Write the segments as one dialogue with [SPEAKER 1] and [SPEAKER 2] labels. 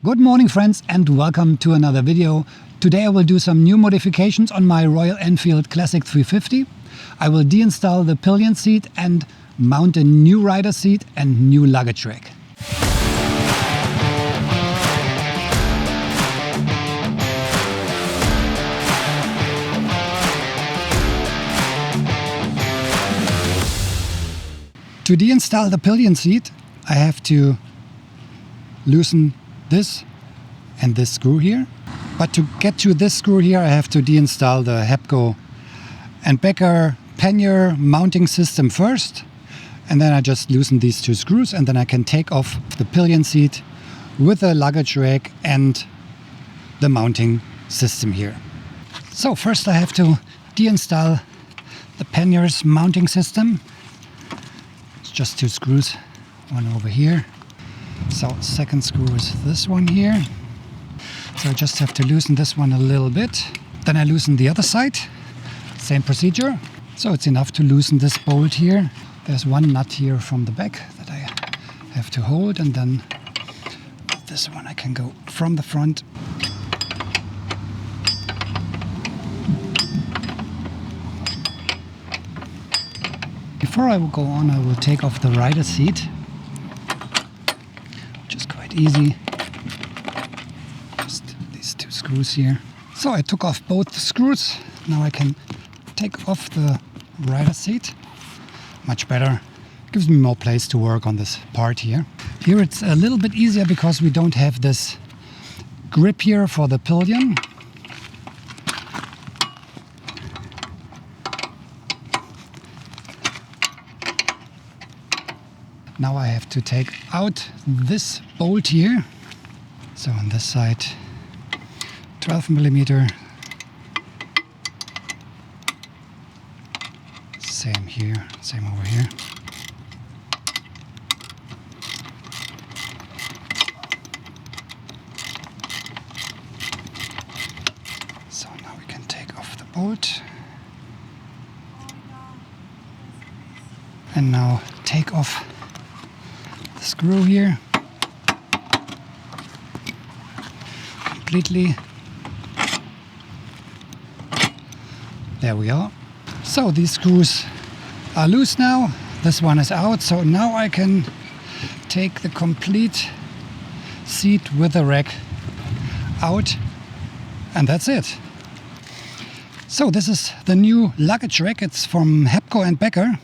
[SPEAKER 1] Good morning friends and welcome to another video. Today I will do some new modifications on my Royal Enfield Classic 350. I will deinstall the pillion seat and mount a new rider seat and new luggage rack. To deinstall the pillion seat, I have to loosen this and this screw here. But to get to this screw here, I have to deinstall the Hepco and Becker pannier mounting system first. And then I just loosen these two screws and then I can take off the pillion seat with the luggage rack and the mounting system here. So first I have to deinstall the pannier's mounting system. It's just two screws, one over here. So second screw is this one here. So I just have to loosen this one a little bit. Then I loosen the other side. Same procedure. So it's enough to loosen this bolt here. There's one nut here from the back that I have to hold, and then this one I can go from the front. Before I will go on, I will take off the rider seat, which is quite easy. Just these two screws here. So I took off both the screws. Now I can take off the rider seat. Much better. Gives me more place to work on this part here. Here it's a little bit easier because we don't have this grip here for the pillion. Now I have to take out this bolt here. So on this side, 12 millimeter. Same here, same over here. So now we can take off the bolt. And now take off the screw here. Completely. There we are. So these screws are loose now. This one is out. So now I can take the complete seat with the rack out. And that's it. So this is the new luggage rack. It's from Hepco and Becker.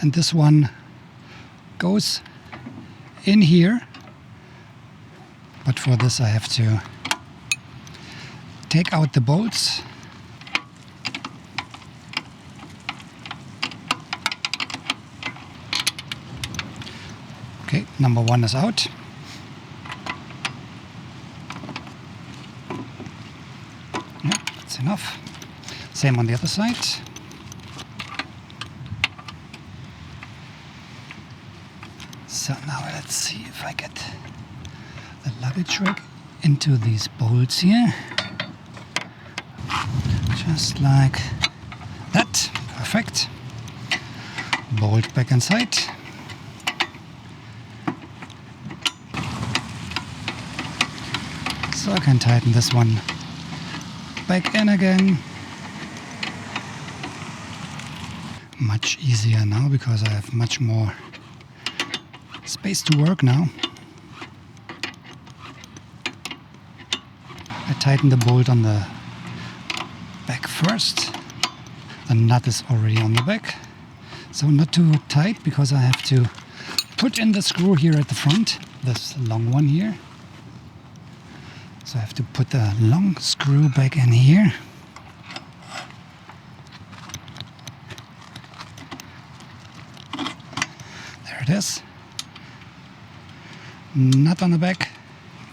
[SPEAKER 1] And this one goes in here. But for this I have to take out the bolts. Okay, number one is out. Yeah, that's enough. Same on the other side. So now let's see if I get the luggage rack into these bolts here. Just like that. Perfect. Bolt back inside. So I can tighten this one back in again. Much easier now because I have much more space to work now. I tighten the bolt on the back first. The nut is already on the back. So not too tight because I have to put in the screw here at the front. This long one here. So I have to put the long screw back in here. There it is. Nut on the back.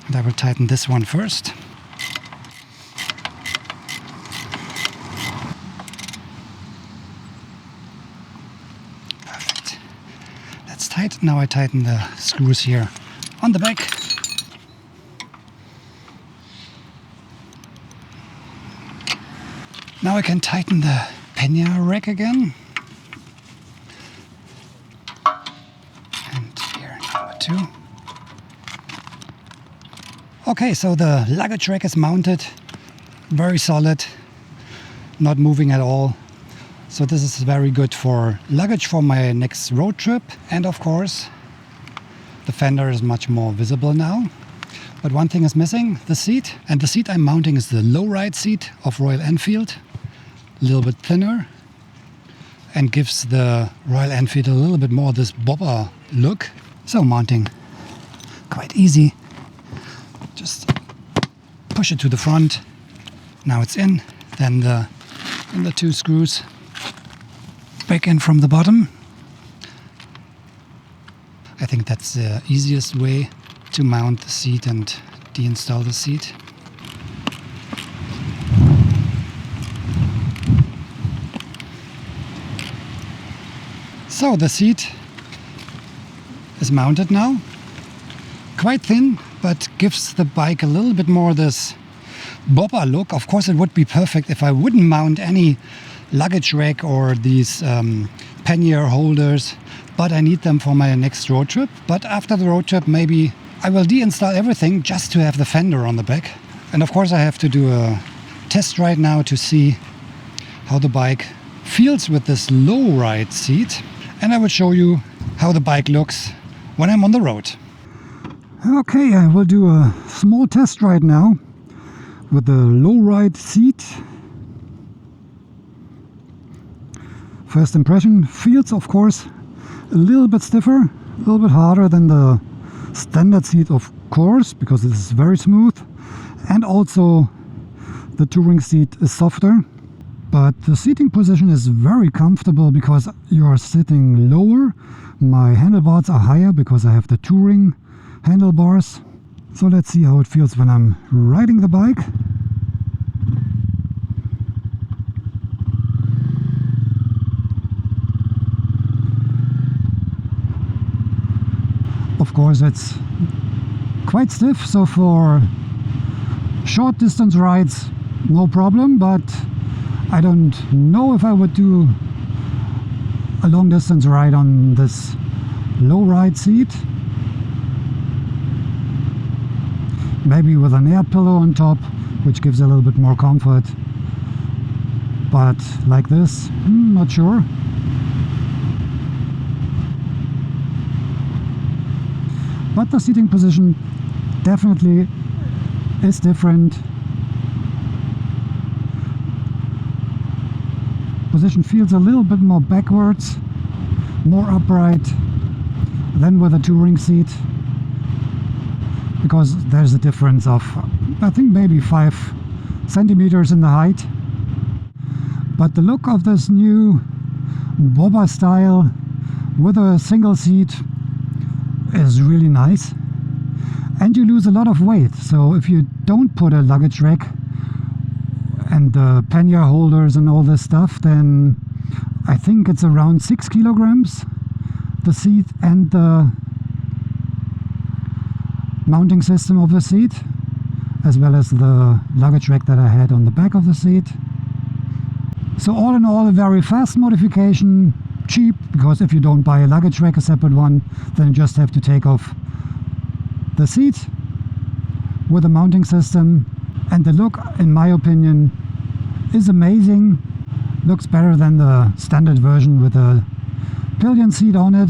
[SPEAKER 1] And I will tighten this one first. Perfect. That's tight. Now I tighten the screws here on the back. Now I can tighten the pannier rack again. And here, number two. Okay, so the luggage rack is mounted, very solid, not moving at all. So this is very good for luggage for my next road trip. And of course, the fender is much more visible now. But one thing is missing, the seat. And the seat I'm mounting is the low-ride seat of Royal Enfield, a little bit thinner, and gives the Royal Enfield a little bit more this bobber look. So mounting, quite easy. Just push it to the front. Now it's in. Then the two screws back in from the bottom. I think that's the easiest way to mount the seat and deinstall the seat. So the seat is mounted now. Quite thin, but gives the bike a little bit more this bobber look. Of course, it would be perfect if I wouldn't mount any luggage rack or these pannier holders, but I need them for my next road trip. But after the road trip, maybe I will deinstall everything just to have the fender on the back. And of course, I have to do a test right now to see how the bike feels with this low ride seat. And I will show you how the bike looks when I'm on the road. Okay, I will do a small test right now with the low ride seat. First impression, feels of course a little bit stiffer, a little bit harder than the standard seat, of course, because this is very smooth, and also the touring seat is softer. But the seating position is very comfortable because you are sitting lower. My handlebars are higher because I have the touring handlebars. So let's see how it feels when I'm riding the bike. Of course, it's quite stiff, so for short distance rides, no problem, but I don't know if I would do a long distance ride on this low ride seat. Maybe with an air pillow on top, which gives a little bit more comfort. But like this, not sure. But the seating position definitely is different. Position feels a little bit more backwards, more upright than with a touring seat, because there's a difference of, I think, maybe 5 centimeters in the height. But the look of this new bobber style with a single seat is really nice, and you lose a lot of weight. So if you don't put a luggage rack and the pannier holders and all this stuff, then I think it's around 6 kilograms, the seat and the mounting system of the seat, as well as the luggage rack that I had on the back of the seat. So all in all, a very fast modification, cheap, because if you don't buy a luggage rack, a separate one, then you just have to take off the seat with a mounting system. And the look, in my opinion, is amazing. Looks better than the standard version with a pillion seat on it.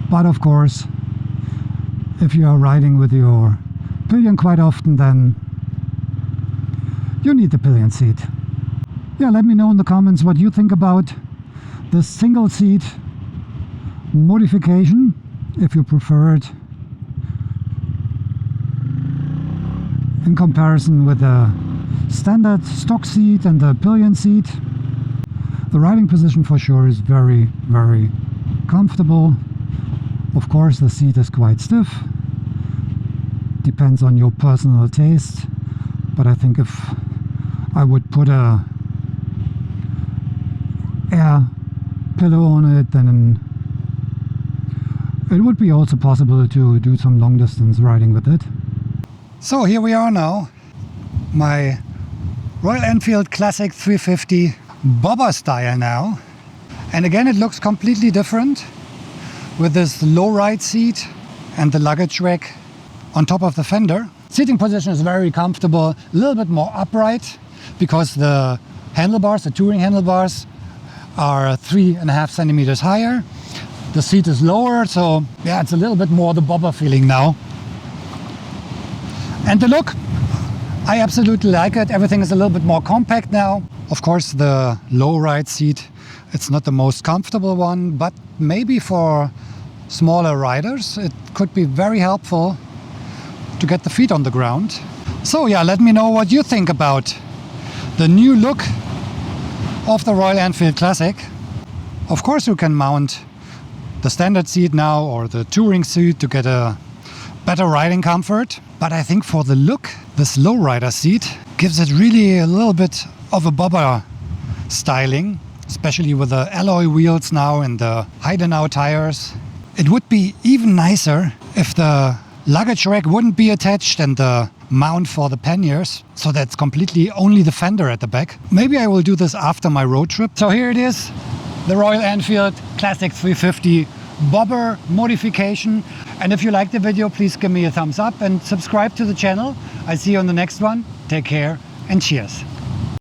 [SPEAKER 1] But of course, if you are riding with your pillion quite often, then you need the pillion seat. Yeah, let me know in the comments what you think about the single seat modification, if you prefer it in comparison with the standard stock seat and the pillion seat. The riding position for sure is very, very comfortable. Of course, the seat is quite stiff. Depends on your personal taste, but I think if I would put a air pillow on it, then it would be also possible to do some long distance riding with it. So here we are now, my Royal Enfield Classic 350 bobber style now. And again, it looks completely different with this low ride seat and the luggage rack on top of the fender. Seating position is very comfortable, a little bit more upright because the handlebars, the touring handlebars, are 3.5 centimeters higher. The seat is lower, so yeah, it's a little bit more the bobber feeling now. And the look, I absolutely like it. Everything is a little bit more compact now. Of course, the low ride seat, it's not the most comfortable one, but maybe for smaller riders, it could be very helpful to get the feet on the ground. So yeah, let me know what you think about the new look of the Royal Enfield Classic. Of course, you can mount the standard seat now or the touring seat to get a better riding comfort. But I think for the look, this lowrider seat gives it really a little bit of a bobber styling, especially with the alloy wheels now and the Heidenau tires. It would be even nicer if the luggage rack wouldn't be attached and the mount for the panniers, so that's completely only the fender at the back. Maybe I will do this after my road trip. So here it is, the Royal Enfield Classic 350 bobber modification. And if you liked the video, please give me a thumbs up and subscribe to the channel. I see you on the next one. Take care and cheers.